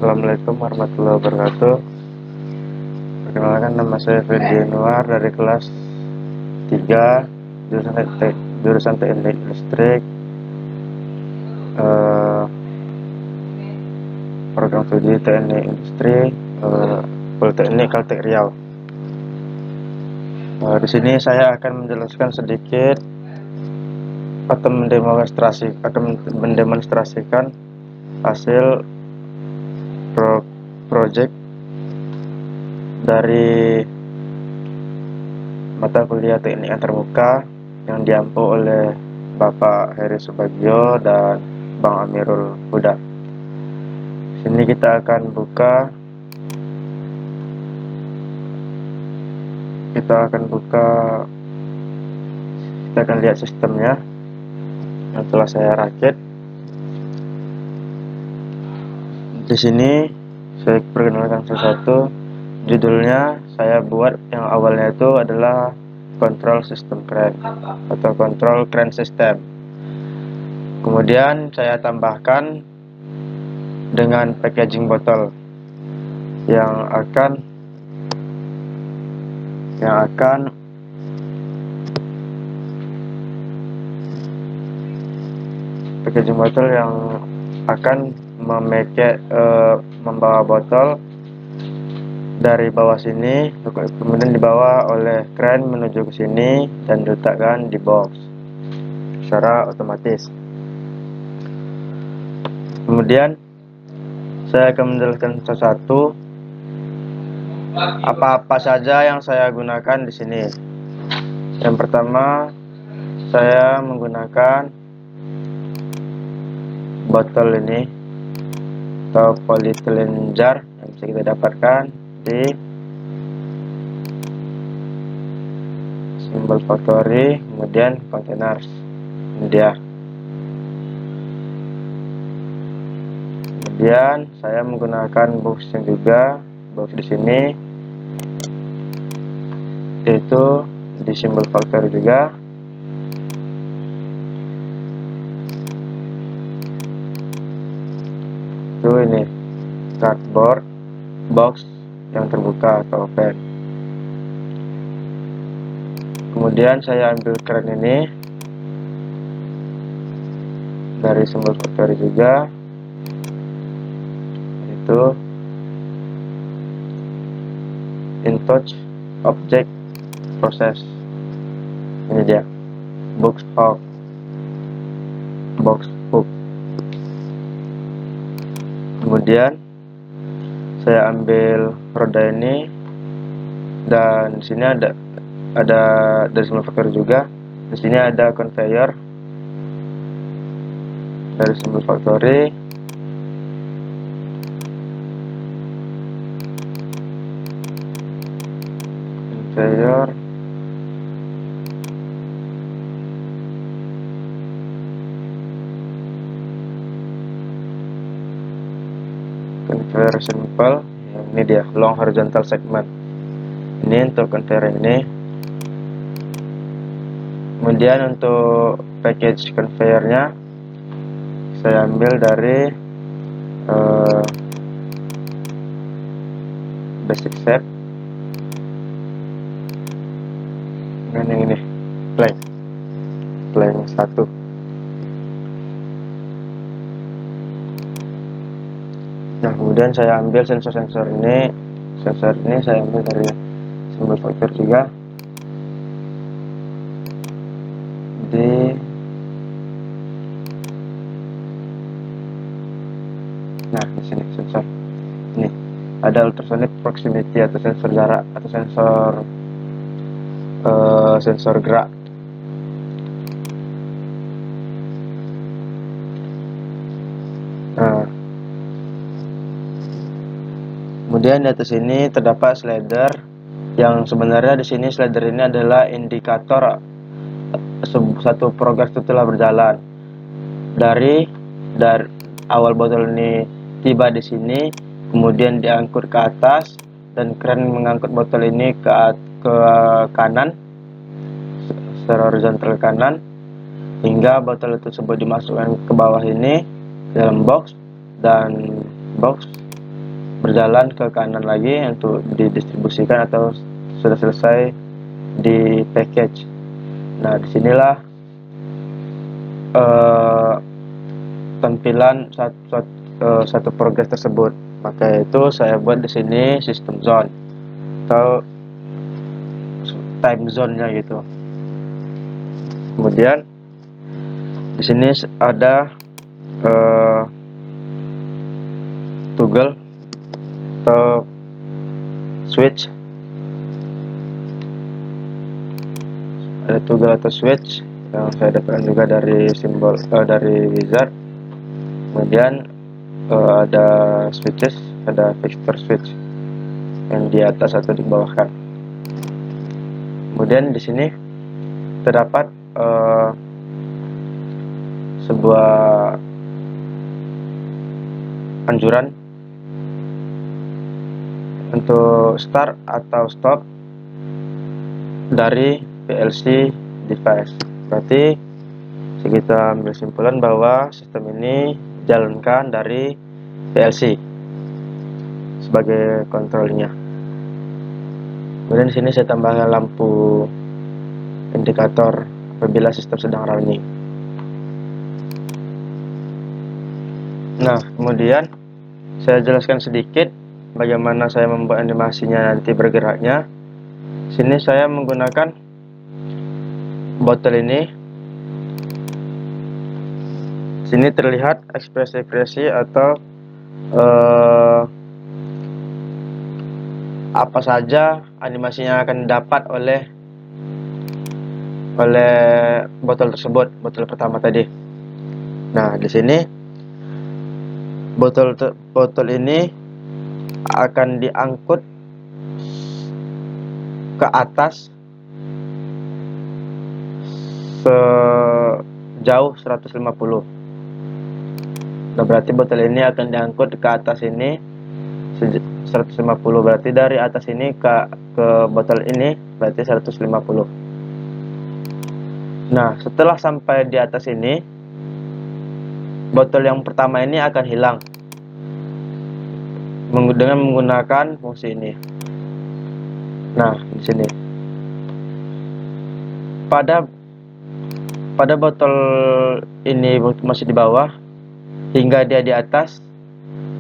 Assalamualaikum warahmatullahi wabarakatuh. Perkenalkan, nama saya Freddy Anwar dari kelas 3 jurusan Teknik Listrik, program studi Teknik Industri, Politeknik Kalteng Riau. Di sini saya akan menjelaskan sedikit atau mendemonstrasikan hasil project dari mata kuliah teknik antarmuka yang diampu oleh Bapak Heri Subagio dan Bang Amirul Huda. Sini kita akan lihat sistemnya yang telah saya rakit. Di sini saya perkenalkan sesuatu. Judulnya saya buat yang awalnya itu adalah control system crane atau control crane system. Kemudian saya tambahkan dengan packaging botol yang akan membawa botol dari bawah sini, kemudian dibawa oleh crane menuju ke sini dan diletakkan di box secara otomatis. Kemudian saya akan menjelaskan sesuatu apa saja yang saya gunakan di sini. Yang pertama, saya menggunakan botol ini atau polyethylene jar yang bisa kita dapatkan di simbol factory, kemudian containers India. Kemudian saya menggunakan boxnya juga, box di sini yaitu di simbol factory juga. Itu ini cardboard box yang terbuka atau open. Kemudian saya ambil crane ini dari simbol factory juga, itu in-touch object process. Ini dia box hook. Kemudian saya ambil roda ini, dan di sini ada dari simbol factory juga. Di sini ada conveyor dari simbol factory. Conveyor simple, ini dia long horizontal segment. Ini untuk conveyor ini. Kemudian untuk package conveyornya saya ambil dari basic shape dengan yang ini plank 1. Nah, kemudian saya ambil sensor ini saya ambil dari simbol factory juga. Nah, di sini sensor ini ada ultrasonic proximity atau sensor jarak atau sensor gerak. Nah, kemudian di atas ini terdapat slider, yang sebenarnya di sini slider ini adalah indikator satu progres itu telah berjalan. Dari awal botol ini tiba di sini, kemudian diangkut ke atas, dan crane mengangkut botol ini ke kanan, secara horizontal ke kanan, hingga botol tersebut dimasukkan ke bawah ini dalam box, dan box berjalan ke kanan lagi untuk didistribusikan atau sudah selesai di package. Nah, disinilah tampilan satu progres tersebut. Maka itu saya buat di sini system zone atau time zone-nya gitu. Kemudian di sini ada toggle atau switch. Ada toggle atau switch yang saya dapatkan juga dari simbol dari wizard. Kemudian ada switches, ada fixture switch yang di atas atau di bawah kan. Kemudian di sini terdapat sebuah anjuran untuk start atau stop dari PLC device. Berarti kita ambil kesimpulan bahwa sistem ini dijalankan dari PLC sebagai kontrolnya. Kemudian di sini saya tambahkan lampu indikator apabila sistem sedang running. Nah, kemudian saya jelaskan sedikit bagaimana saya membuat animasinya nanti bergeraknya. Sini saya menggunakan botol ini. Sini terlihat ekspresi-ekspresi atau apa saja animasi yang akan didapat oleh botol tersebut, botol pertama tadi. Nah, di sini botol ini akan diangkut ke atas sejauh 150. Nah, berarti botol ini akan diangkut ke atas ini 150. Berarti dari atas ini ke botol ini berarti 150. Nah, setelah sampai di atas ini, botol yang pertama ini akan hilang dengan menggunakan fungsi ini. Nah, di sini pada botol ini masih di bawah hingga dia di atas,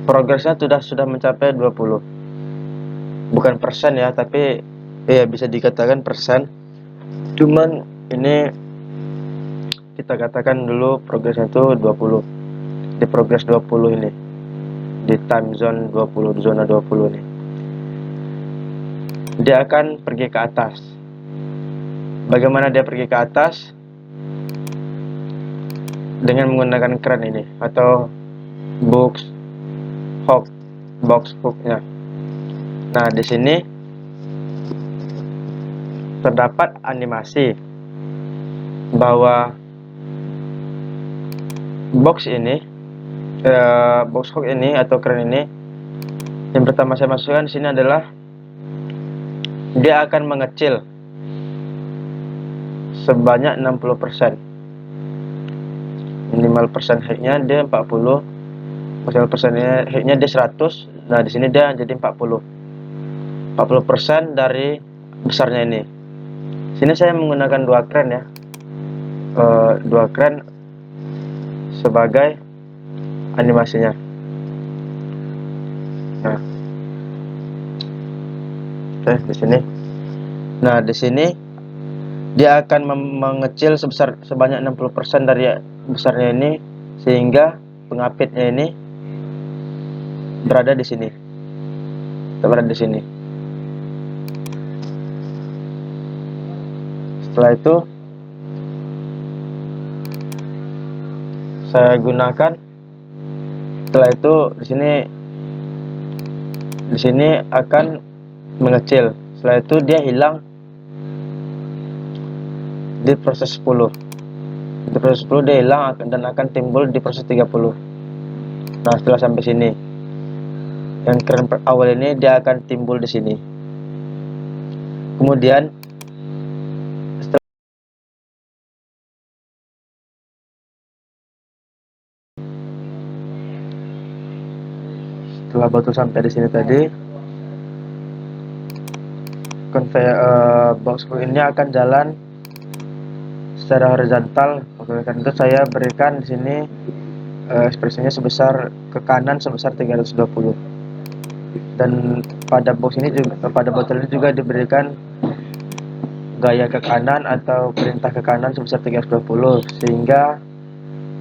progresnya sudah mencapai 20. Bukan persen ya, tapi ya bisa dikatakan persen. Cuman ini kita katakan dulu progresnya itu 20. Di progres 20 ini, di time zone 20, di zona 20 ini, dia akan pergi ke atas. Bagaimana dia pergi ke atas? Dengan menggunakan kran ini atau box hooknya. Nah, di sini terdapat animasi bahwa box hook ini atau kran ini, yang pertama saya masukkan di sini adalah dia akan mengecil sebanyak 60%. Minimal persen height-nya dia 40, maksimal persen height-nya dia 100. Nah, di sini dia jadi 40% dari besarnya ini. Sini saya menggunakan dua kran ya, dua kran sebagai animasinya. Nah, oke, di sini. Nah, di sini dia akan mengecil sebanyak 60% dari besarnya ini, sehingga pengapitnya ini berada di sini. Berada di sini. Setelah itu saya gunakan. Setelah itu di sini akan mengecil. Setelah itu dia hilang di proses 10. Di proses 10 dia hilang dan akan timbul di proses 30. Nah, setelah sampai sini, yang keren awal ini dia akan timbul di sini. Kemudian Setelah botol sampai di sini tadi, box ini akan jalan secara horizontal. Oleh karena itu saya berikan di sini ekspresinya sebesar ke kanan sebesar 320, dan pada box ini juga, pada botol ini juga diberikan gaya ke kanan atau perintah ke kanan sebesar 320, sehingga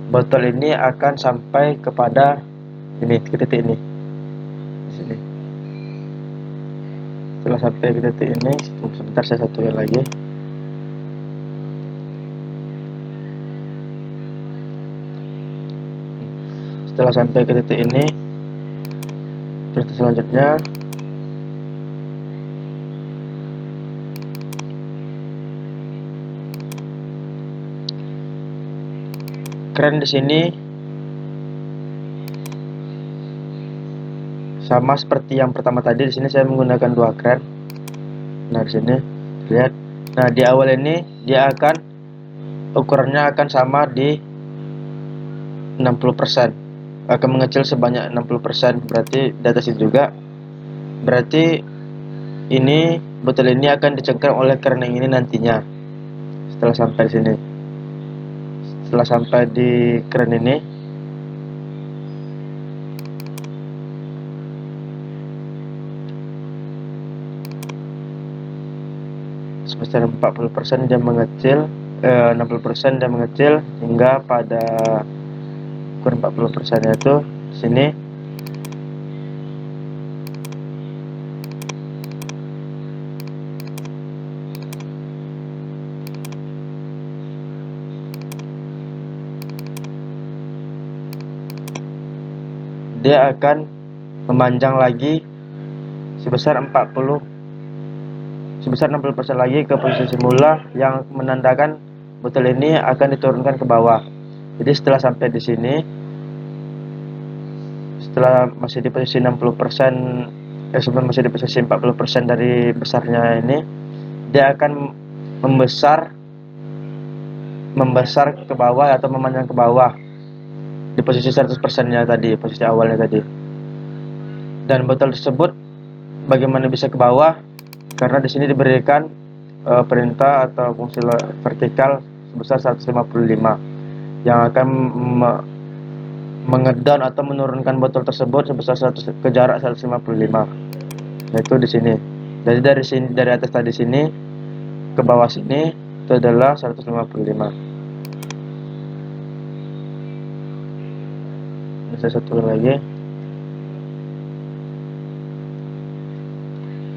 botol ini akan sampai kepada ini, ke titik ini di sini. Setelah sampai ke titik ini, sebentar saya satuin lagi. Setelah sampai ke titik ini, terus selanjutnya kran di sini sama seperti yang pertama tadi. Di sini saya menggunakan 2 kran. Nah, di sini lihat. Nah, di awal ini dia akan ukurannya akan sama di 60%. Akan mengecil sebanyak 60%. Berarti di atas itu juga. Berarti ini botol ini akan dicengkram oleh kran yang ini nantinya. Setelah sampai sini. Setelah sampai di kran ini, sebesar 40% dia mengecil, 60% dia mengecil hingga pada ukur 40% itu di sini dia akan memanjang lagi sebesar 60% lagi ke posisi semula, yang menandakan botol ini akan diturunkan ke bawah. Jadi setelah sampai di sini, setelah masih di posisi 60%, sebelum masih di posisi 40% dari besarnya ini, dia akan membesar ke bawah atau memanjang ke bawah di posisi 100%-nya tadi, posisi awalnya tadi. Dan botol tersebut bagaimana bisa ke bawah? Karena di sini diberikan perintah atau fungsi vertikal sebesar 155 yang akan mengedown atau menurunkan botol tersebut sebesar 100 ke jarak 155, yaitu di sini. Jadi dari sini, dari atas tadi sini ke bawah sini itu adalah 155. Ini saya satu lagi.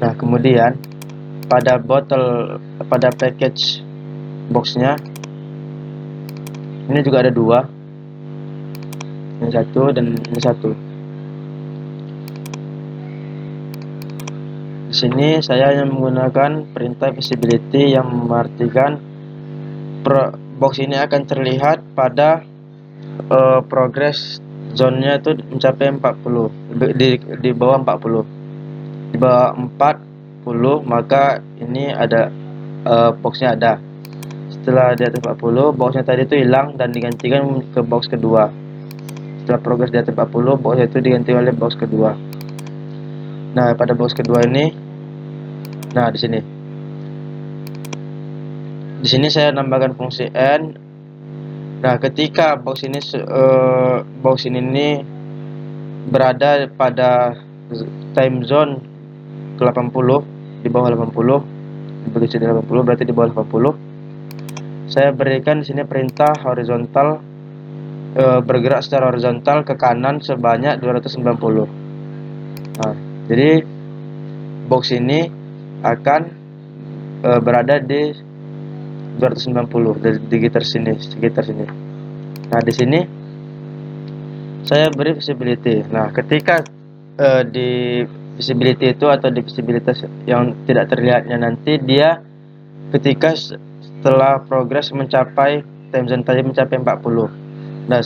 Nah, kemudian pada package boxnya ini juga ada 2, ini 1 dan ini 1. Di sini saya hanya menggunakan perintah visibility yang mengartikan box ini akan terlihat pada progress zone-nya itu mencapai 40, di bawah 40. Di bawah 40 maka ini ada boxnya ada. Setelah di atas 40, boxnya tadi itu hilang dan digantikan ke box kedua. Setelah progres di atas 40, box itu diganti oleh box kedua. Nah, pada box kedua ini, nah di sini. Di sini saya nambahkan fungsi n. Nah, ketika box ini berada pada time zone ke 80, di bawah 80, begitu di 80 berarti di bawah 80. Saya berikan di sini perintah horizontal, bergerak secara horizontal ke kanan sebanyak 290. Nah, jadi box ini akan berada di 290 di sekitar sini. Nah, di sini saya beri visibility. Nah, ketika di visibility itu atau di visibilitas yang tidak terlihatnya nanti, dia ketika setelah progres mencapai time zone tadi mencapai 40. Nah,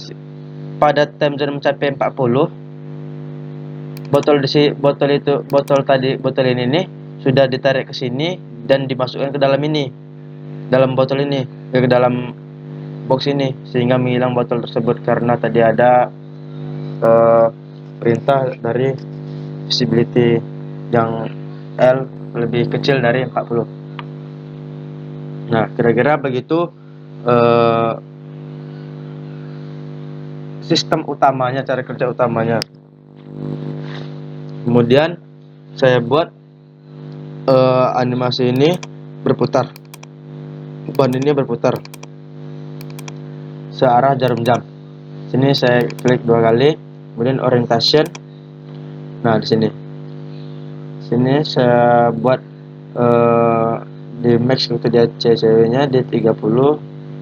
pada time zone mencapai 40, botol ini nih sudah ditarik ke sini dan dimasukkan ke dalam ini, dalam botol ini, ke dalam box ini, sehingga menghilang botol tersebut karena tadi ada perintah dari visibility yang L lebih kecil dari 40. Nah, kira-kira begitu sistem utamanya, cara kerja utamanya. Kemudian saya buat animasi ini berputar, ban ini berputar searah jarum jam. Sini saya klik 2 kali, kemudian orientation. Nah, di sini saya buat di max untuk dia ceweknya di 30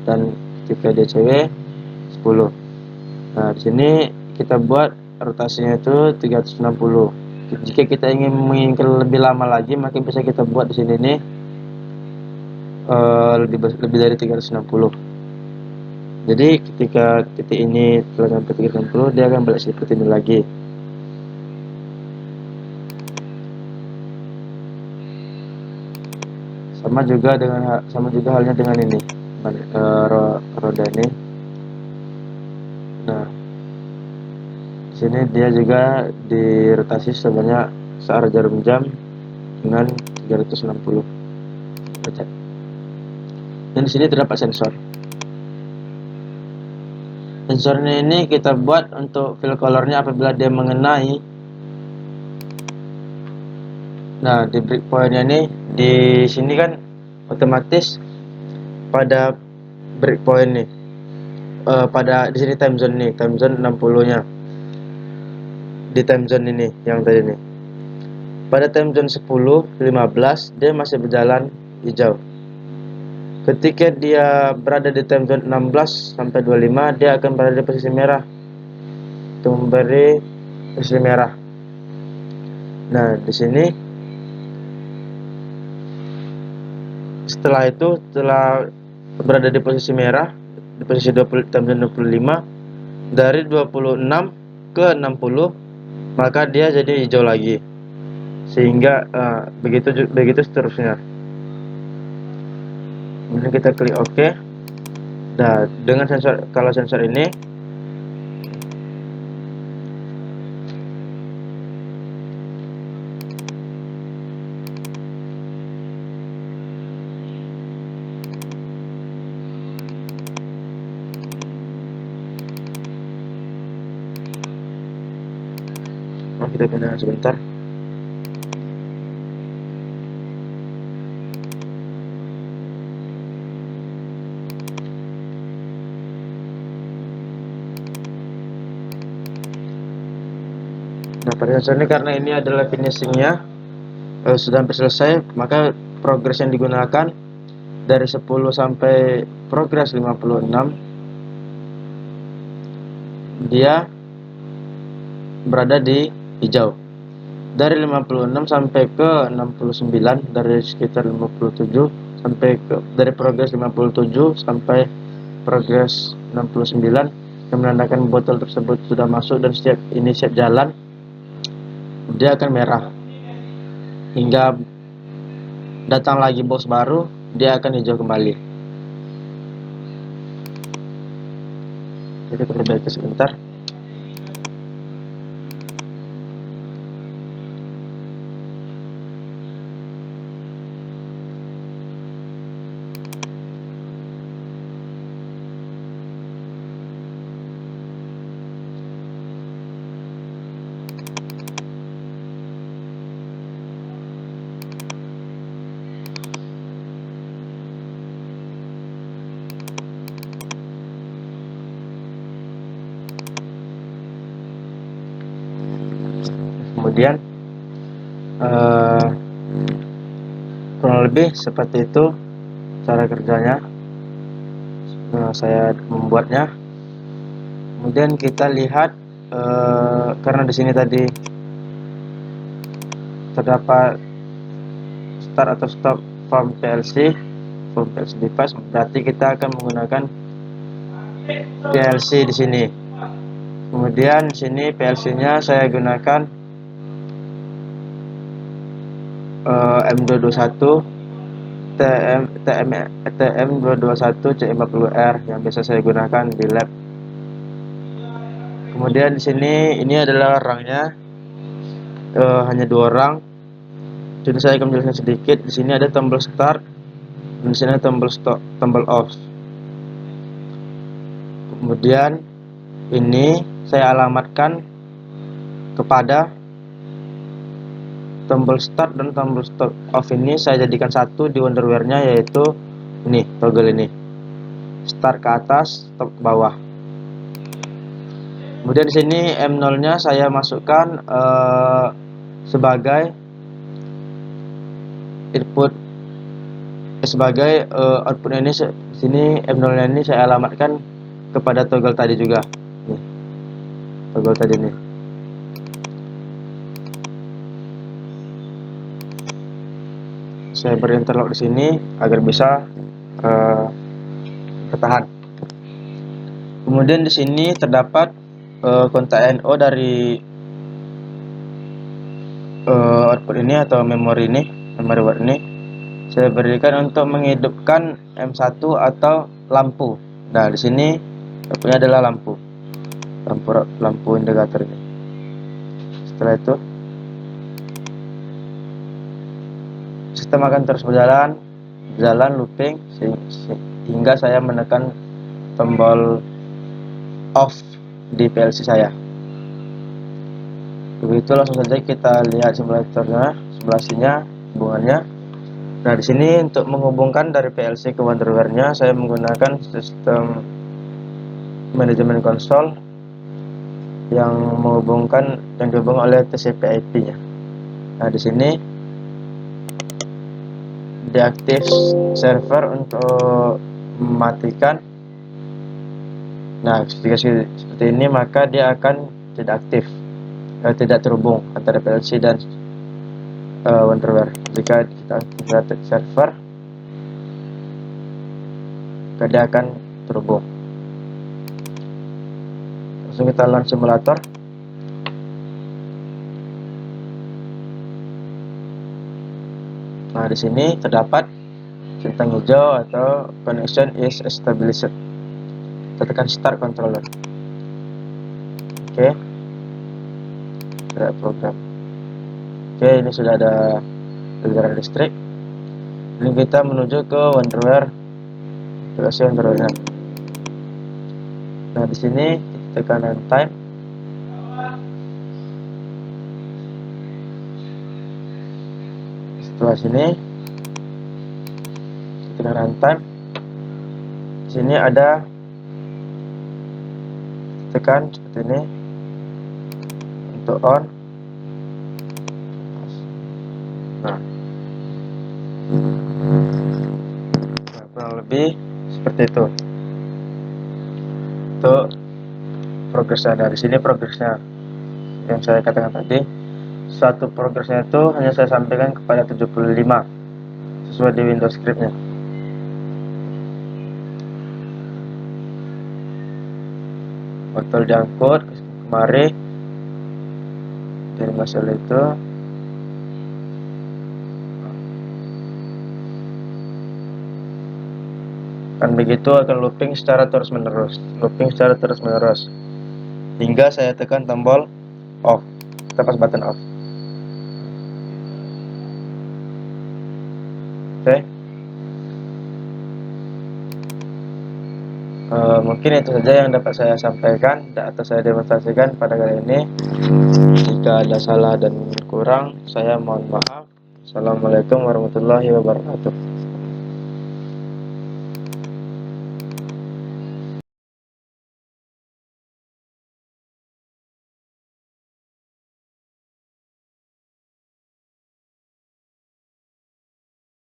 dan ketika dia cewek 10. Nah, di sini kita buat rotasinya itu 360. Jika kita ingin menginginkan lebih lama lagi, maka bisa kita buat di sini nih lebih dari 360. Jadi ketika titik ini telah sampai 360, dia akan balik seperti ini lagi. Sama juga halnya dengan ini, roda ini. Nah, di sini dia juga dirotasi sebanyak searah jarum jam dengan 360 derajat. Dan di sini terdapat sensor. Sensornya ini kita buat untuk fill colornya apabila dia mengenai. Nah, di breakpointnya ini di sini kan otomatis pada breakpoint nih, pada di sini time zone 60-nya di time zone ini yang tadi nih. Pada time zone 10:15 dia masih berjalan hijau. Ketika dia berada di time zone 16 sampai 25, dia akan berada di posisi merah. Itu memberi posisi merah. Nah, di sini setelah berada di posisi merah, di posisi 20, time zone 25, dari 26 ke 60, maka dia jadi hijau lagi. Sehingga begitu seterusnya. Kemudian kita klik OK. Nah, dengan kalau sensor ini kita pindah sebentar. Nah, pada sensor ini karena ini adalah finishingnya sudah hampir selesai, maka progres yang digunakan dari 10 sampai progres 56, dia berada di hijau. Dari 56 sampai ke 69, dari sekitar 57 sampai dari progres 57 sampai progres 69, yang menandakan botol tersebut sudah masuk dan siap jalan, dia akan merah. Hingga datang lagi box baru, dia akan hijau kembali. Jadi perbaiki sebentar. Kemudian kurang lebih seperti itu cara kerjanya. Saya membuatnya. Kemudian kita lihat karena di sini tadi terdapat start atau stop from PLC device, berarti kita akan menggunakan PLC di sini. Kemudian di sini PLC-nya saya gunakan M221 TM221 C40R yang biasa saya gunakan di lab. Kemudian di sini ini adalah rangnya. hanya 2 orang. Jadi saya akan menjelaskan sedikit. Di sini ada tombol start dan di sini ada tombol stop, tombol off. Kemudian ini saya alamatkan kepada tombol start dan tombol stop. Off ini saya jadikan satu di Wonderware-nya, yaitu ini toggle ini. Start ke atas, stop ke bawah. Kemudian di sini M0-nya saya masukkan sebagai input, sebagai output ini. Di sini M0-nya ini saya alamatkan kepada toggle tadi juga. Nih, toggle tadi nih. Saya beri interlock di sini agar bisa bertahan. Kemudian di sini terdapat kontak NO dari output ini atau memori word ini. Saya berikan untuk menghidupkan M1 atau lampu. Nah, di sini outputnya adalah lampu indikator ini. Setelah itu sistem akan terus berjalan looping hingga saya menekan tombol off di PLC saya. Begitu, langsung saja kita lihat simulatornya, simulasinya, hubungannya. Nah, di sini untuk menghubungkan dari PLC ke Wonderware-nya saya menggunakan sistem manajemen konsol yang dihubung oleh TCP/IP-nya. Nah, di sini deaktif server untuk mematikan. Nah, jika seperti ini maka dia akan tidak aktif, tidak terhubung antara PLC dan Wonderware. Jika kita aktifkan server, maka dia akan terhubung. Langsung kita launch simulator. Nah, di sini terdapat centang hijau atau connection is established. Kita tekan start controller. Oke. Ada program. Oke, ini sudah ada aliran listrik. Ini kita menuju ke Wonderware, aplikasi Wonderware. Nah, di sini kita tekan runtime. Setelah sini kita runtime. Di sini ada tekan seperti ini untuk on. Nah, kurang lebih seperti itu. Untuk progresnya. Dari sini progresnya yang saya katakan tadi, satu progresnya itu hanya saya sampaikan kepada 75 sesuai di Windows scriptnya. Botol diangkut kemari dari masalah itu. Kan begitu akan looping secara terus menerus hingga saya tekan tombol off, tepas button off. Oke. Mungkin itu saja yang dapat saya sampaikan atau saya demonstrasikan pada kali ini. Jika ada salah dan kurang, saya mohon maaf. Assalamualaikum warahmatullahi wabarakatuh.